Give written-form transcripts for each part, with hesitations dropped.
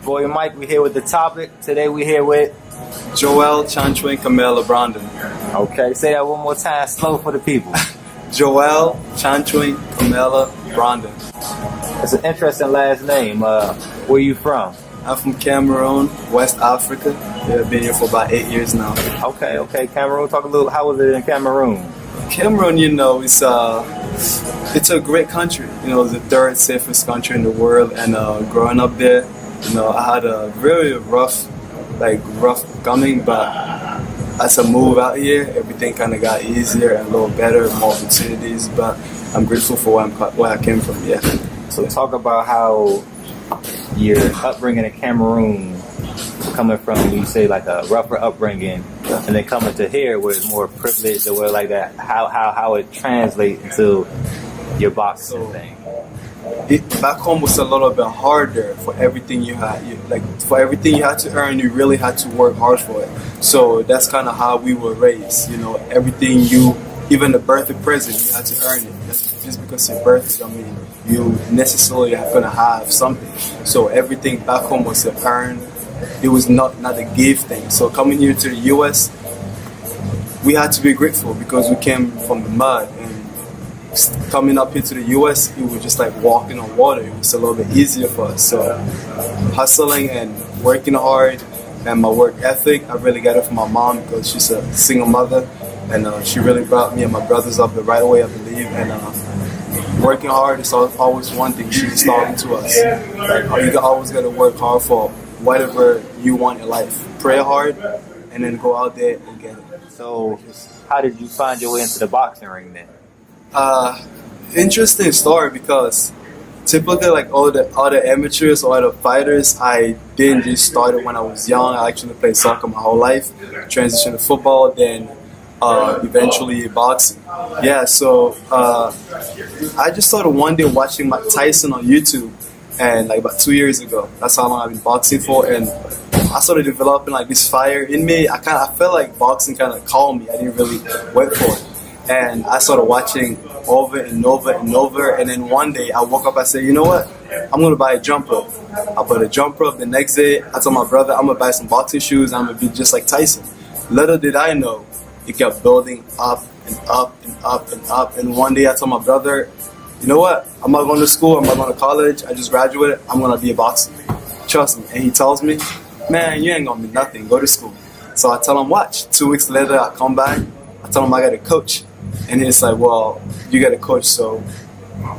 boy Mike. We here with the topic. Today we here with Joel, Tchantchuing, Camilla, Brandon. Okay, say that one more time, slow for the people. Joel, Tchantchuing, Camilla, Brandon. It's an interesting last name. Where you from? I'm from Cameroon, West Africa. Yeah, I've been here for about 8 years now. Okay. Cameroon. Talk a little. How was it in Cameroon? Cameroon, it's a great country. The third safest country in the world. And growing up there, I had a very rough coming, but as I moved out here, everything kind of got easier and a little better, more opportunities. But I'm grateful for where I came from. Yeah. So talk about how your upbringing in Cameroon, coming from, you say, like a rougher upbringing, and then coming to here where it's more privileged or where like that, how it translates into your boxing thing. Back home was a little bit harder for everything you had. For everything you had to earn, you really had to work hard for it. So that's kind of how we were raised. Everything even the birthday present, you had to earn it. Just because your birthday, you necessarily are gonna have something. So everything back home was to earn. It was not a give thing. So coming here to the U.S., we had to be grateful because we came from the mud. And coming up here to the U.S., it was just like walking on water. It was a little bit easier for us. So hustling and working hard and my work ethic, I really got it from my mom because she's a single mother. And she really brought me and my brothers up the right way, I believe. And working hard is always one thing. She installed into us. You always got to work hard for whatever you want in life. Pray hard, and then go out there and get it. So, how did you find your way into the boxing ring then? Interesting story because typically, like all the other amateurs or other fighters, I didn't just start it when I was young. I actually played soccer my whole life, transitioned to football, then eventually boxing. Yeah, so I just started one day watching Mike Tyson on YouTube, and like about 2 years ago. That's how long I've been boxing for, and I started developing like this fire in me. I felt like boxing kind of called me. I didn't really wait for it, and I started watching over and over and over. And then one day I woke up. I said, you know what? I'm gonna buy a jump rope. I bought a jump rope. The next day I told my brother I'm gonna buy some boxing shoes. I'm gonna be just like Tyson. Little did I know, it kept building up and up and up and up. And one day I told my brother, you know what? I'm not going to school. I'm not going to college. I just graduated. I'm going to be a boxer. Trust me. And he tells me, man, you ain't going to be nothing. Go to school. So I tell him, watch. 2 weeks later, I come back. I tell him I got a coach. And he's like, well, you got a coach, so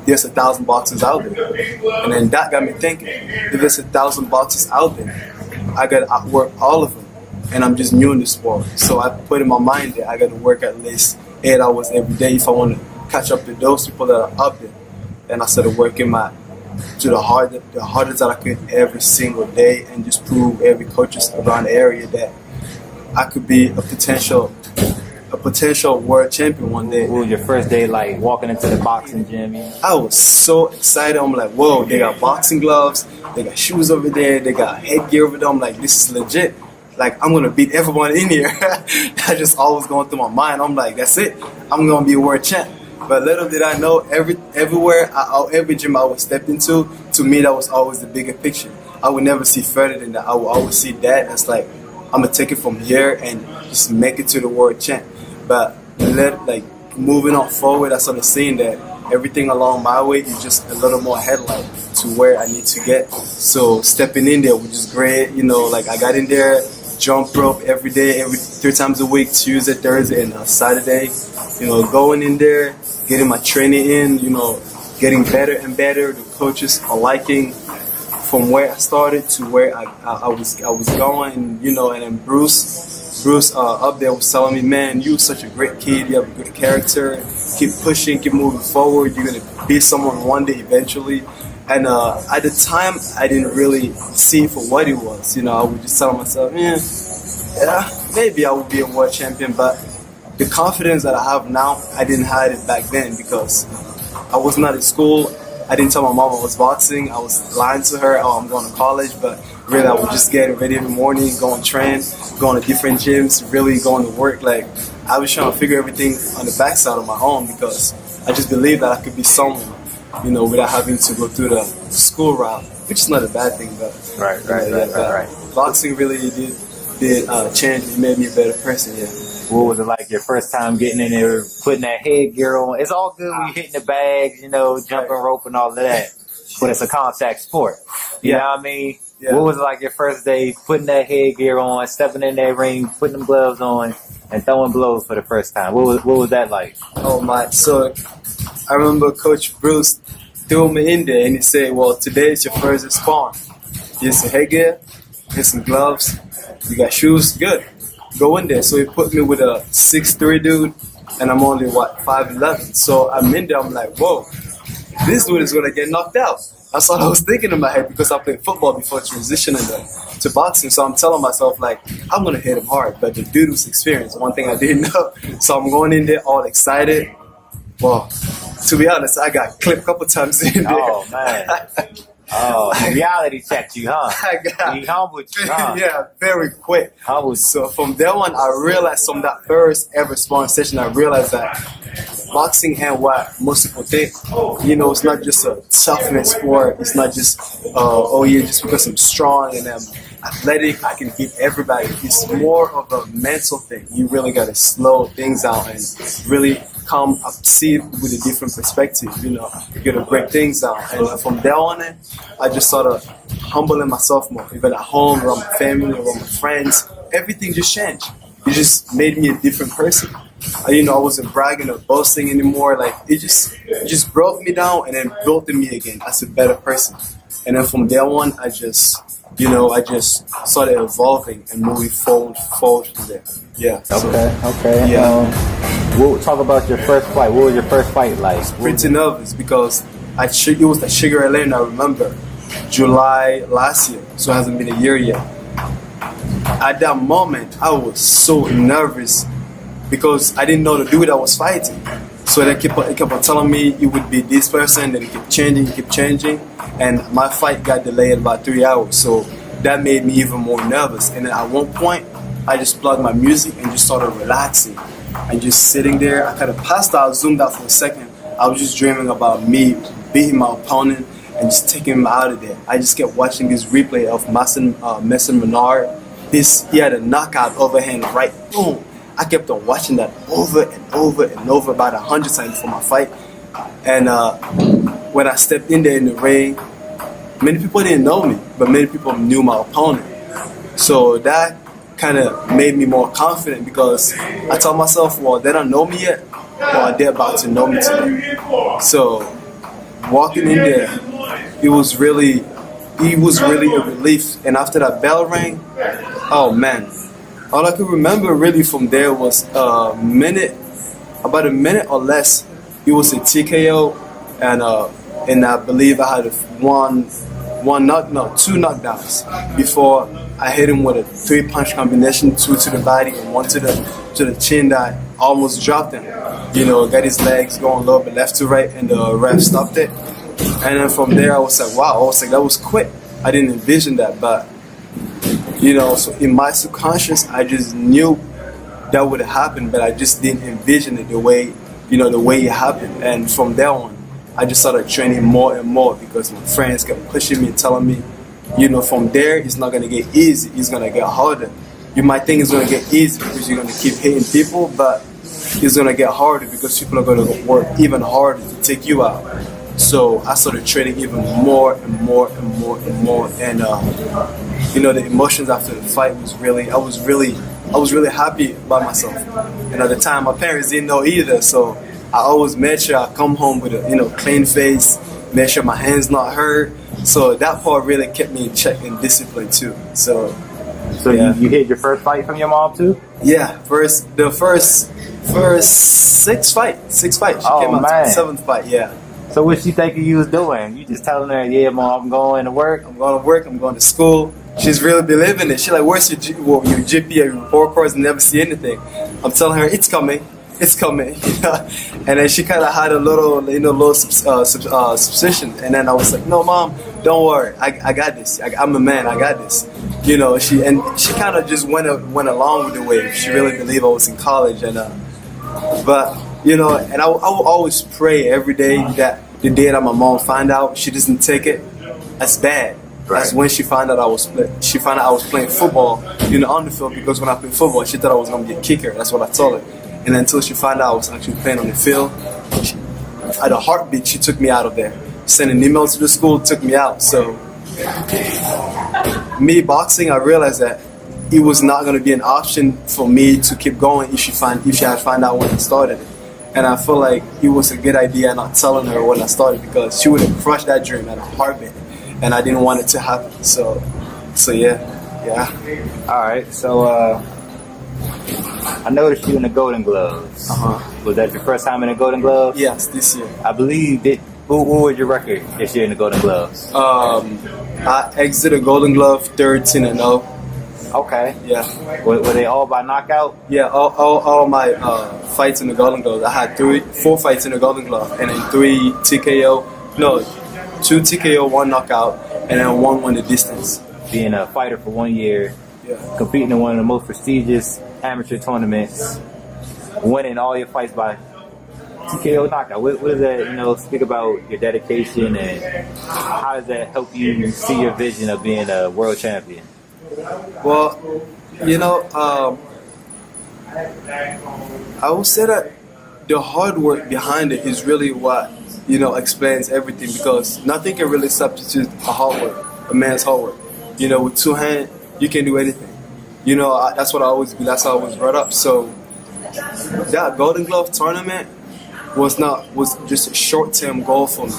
there's 1,000 boxers out there. And then that got me thinking, if there's 1,000 boxers out there, I got to outwork all of them. And I'm just new in the sport. So I put in my mind that I got to work at least 8 hours every day if I want to catch up to those people that are up there. And I started working to the hardest that I could every single day and just prove every coach around the area that I could be a potential world champion one day. What was your first day like walking into the boxing gym? I was so excited. I'm like, whoa, they got boxing gloves, they got shoes over there, they got headgear over there. I'm like, this is legit. Like, I'm going to beat everyone in here. That just always going through my mind. I'm like, that's it. I'm going to be a world champ. But little did I know, every gym I would step into, to me, that was always the bigger picture. I would never see further than that. I would always see that as like, I'm going to take it from here and just make it to the world champ. But moving on forward, I started seeing that everything along my way is just a little more headlight to where I need to get. So stepping in there was just great. I got in there, jump rope every day, 3 times a week, Tuesday, Thursday, and Saturday. Going in there, getting my training in, getting better and better. The coaches are liking from where I started to where I was going, and then Bruce up there was telling me, man, you're such a great kid, you have a good character, keep pushing, keep moving forward, you're going to be someone one day eventually. And at the time, I didn't really see it for what it was. I would just tell myself, yeah, maybe I would be a world champion. But the confidence that I have now, I didn't have it back then because I was not in school. I didn't tell my mom I was boxing. I was lying to her, oh, I'm going to college. But really, I was just getting ready in the morning, going to train, going to different gyms, really going to work. Like, I was trying to figure everything on the backside of my own because I just believed that I could be someone, without having to go through the school route. which is not a bad thing, but Right. boxing really did change me, made me a better person. Yeah. What was it like your first time getting in there, putting that headgear on? It's all good when you're hitting the bags, jumping rope and all of that, but it's a contact sport. You know what I mean? Yeah. What was it like your first day putting that headgear on, stepping in that ring, putting them gloves on, and throwing blows for the first time? What was that like? Oh my! So I remember Coach Bruce threw me in there and he said, "Well, today is your first spawn. Here's some headgear, here's some gloves, you got shoes, good. Go in there." So he put me with a 6'3" dude, and I'm only 5'11". So I'm in there. I'm like, whoa, this dude is gonna get knocked out. That's all I was thinking in my head because I played football before transitioning to boxing. So I'm telling myself like, I'm gonna hit him hard. But the dude was experienced. One thing I didn't know. So I'm going in there all excited. Well, to be honest, I got clipped a couple times in there. Oh man. Oh, reality checked you, huh? He humbled you, huh? Yeah, very quick. Humbled. So from there on, I realized from that first ever sparring session, I realized that boxing and what most people think, it's not just a toughness sport. It's not just, just because I'm strong and I'm athletic, I can beat everybody. It's more of a mental thing. You really got to slow things down and really come up, see it with a different perspective. You got to break things down. And from there on, I just started humbling myself more, even at home, around my family, around my friends. Everything just changed. It just made me a different person. I wasn't bragging or boasting anymore. Like it just broke me down and then built me again as a better person. And then from there on, I just started evolving and moving forward from there. Yeah. Okay. Yeah. We'll talk about your first fight. What was your first fight like? Pretty nervous because it was the Sugar Lane. I remember July last year, so it hasn't been a year yet. At that moment, I was so nervous because I didn't know the dude I was fighting. So they kept on telling me it would be this person, then it kept changing, and my fight got delayed about 3 hours. So that made me even more nervous. And then at one point, I just plugged my music and just started relaxing and just sitting there. I kind of passed out, zoomed out for a second. I was just dreaming about me beating my opponent and just taking him out of there. I just kept watching this replay of Mason Menard. He had a knockout overhand right, boom. I kept on watching that over and over and over about 100 times before my fight. And when I stepped in there in the ring, many people didn't know me, but many people knew my opponent. So that kind of made me more confident because I told myself, well, they don't know me yet, well, they're about to know me today. So walking in there, it was really a relief. And after that bell rang, oh man, all I could remember really from there was about a minute or less. It was a TKO, and I believe I had two knockdowns before I hit him with a 3-punch combination, 2 to the body and 1 to the chin that almost dropped him. Got his legs going a little bit left to right, and the ref stopped it. And then from there, I was like, wow, that was quick. I didn't envision that, but so in my subconscious, I just knew that would happen, but I just didn't envision it the way it happened. And from there on, I just started training more and more because my friends kept pushing me, telling me, from there, it's not gonna get easy. It's gonna get harder. You might think it's gonna get easy because you're gonna keep hitting people, but it's gonna get harder because people are gonna work even harder to take you out. So I started training even more and more and more and more. And the emotions after the fight was I was really happy about myself. And at the time, my parents didn't know either. So I always made sure I come home with a clean face, made sure my hands not hurt. So that part really kept me in check and discipline too. So yeah. You hit your first fight from your mom too? Yeah, the first 6 fights. She came out to the 7th fight. Yeah. So what she thinking you was doing? You just telling her, yeah, Mom, I'm going to work. I'm going to school. She's really believing it. She's like, where's your GPA, your report cards, and never see anything. I'm telling her, it's coming. And then she kind of had a little suspicion. And then I was like, no, Mom, don't worry. I got this. I'm a man. I got this. She kind of just went along with the wave. She really believed I was in college. And and I will always pray every day that the day that my mom find out, she doesn't take it as bad. That's when she found out I was playing football on the field, because when I played football, she thought I was gonna be a kicker. That's what I told her. And until she found out I was actually playing on the field, at a heartbeat, she took me out of there. Sent an email to the school, took me out. So me boxing, I realized that it was not going to be an option for me to keep going if she had found out when I started it. And I feel like it was a good idea not telling her when I started, because she would have crushed that dream at a heartbeat, and I didn't want it to happen. So yeah. All right. So I noticed you in the Golden Gloves. Was that your first time in the Golden Gloves? Yes, this year. I believe that. What was your record this year in the Golden Gloves? I exited Golden Glove 13-0. Okay. Yeah. Were they all by knockout? Yeah, all my fights in the Golden Glove. I had 4 fights in the Golden Glove, and then 3 TKO. No, 2 TKO, 1 knockout, and then 1 won the distance. Being a fighter for 1 year, competing in one of the most prestigious amateur tournaments, winning all your fights by TKO knockout. What does that, speak about your dedication, and how does that help you see your vision of being a world champion? Well, I would say that the hard work behind it is really what, explains everything, because nothing can really substitute a man's hard work. With 2 hands, you can do anything. That's what that's how I was brought up. So that Golden Glove tournament was just a short-term goal for me,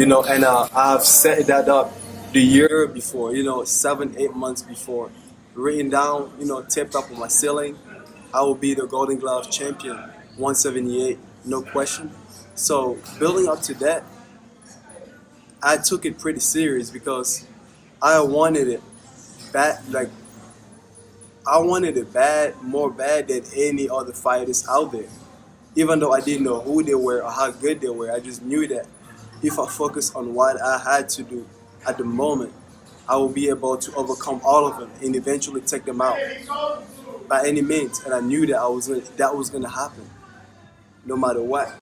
and I've set that up the year before, 7-8 months before, written down, taped up on my ceiling. I will be the Golden Glove champion, 178, no question. So building up to that, I took it pretty serious, because I wanted it bad, more bad than any other fighters out there. Even though I didn't know who they were or how good they were, I just knew that if I focused on what I had to do at the moment, I will be able to overcome all of them and eventually take them out by any means. And I knew that that was going to happen, no matter what.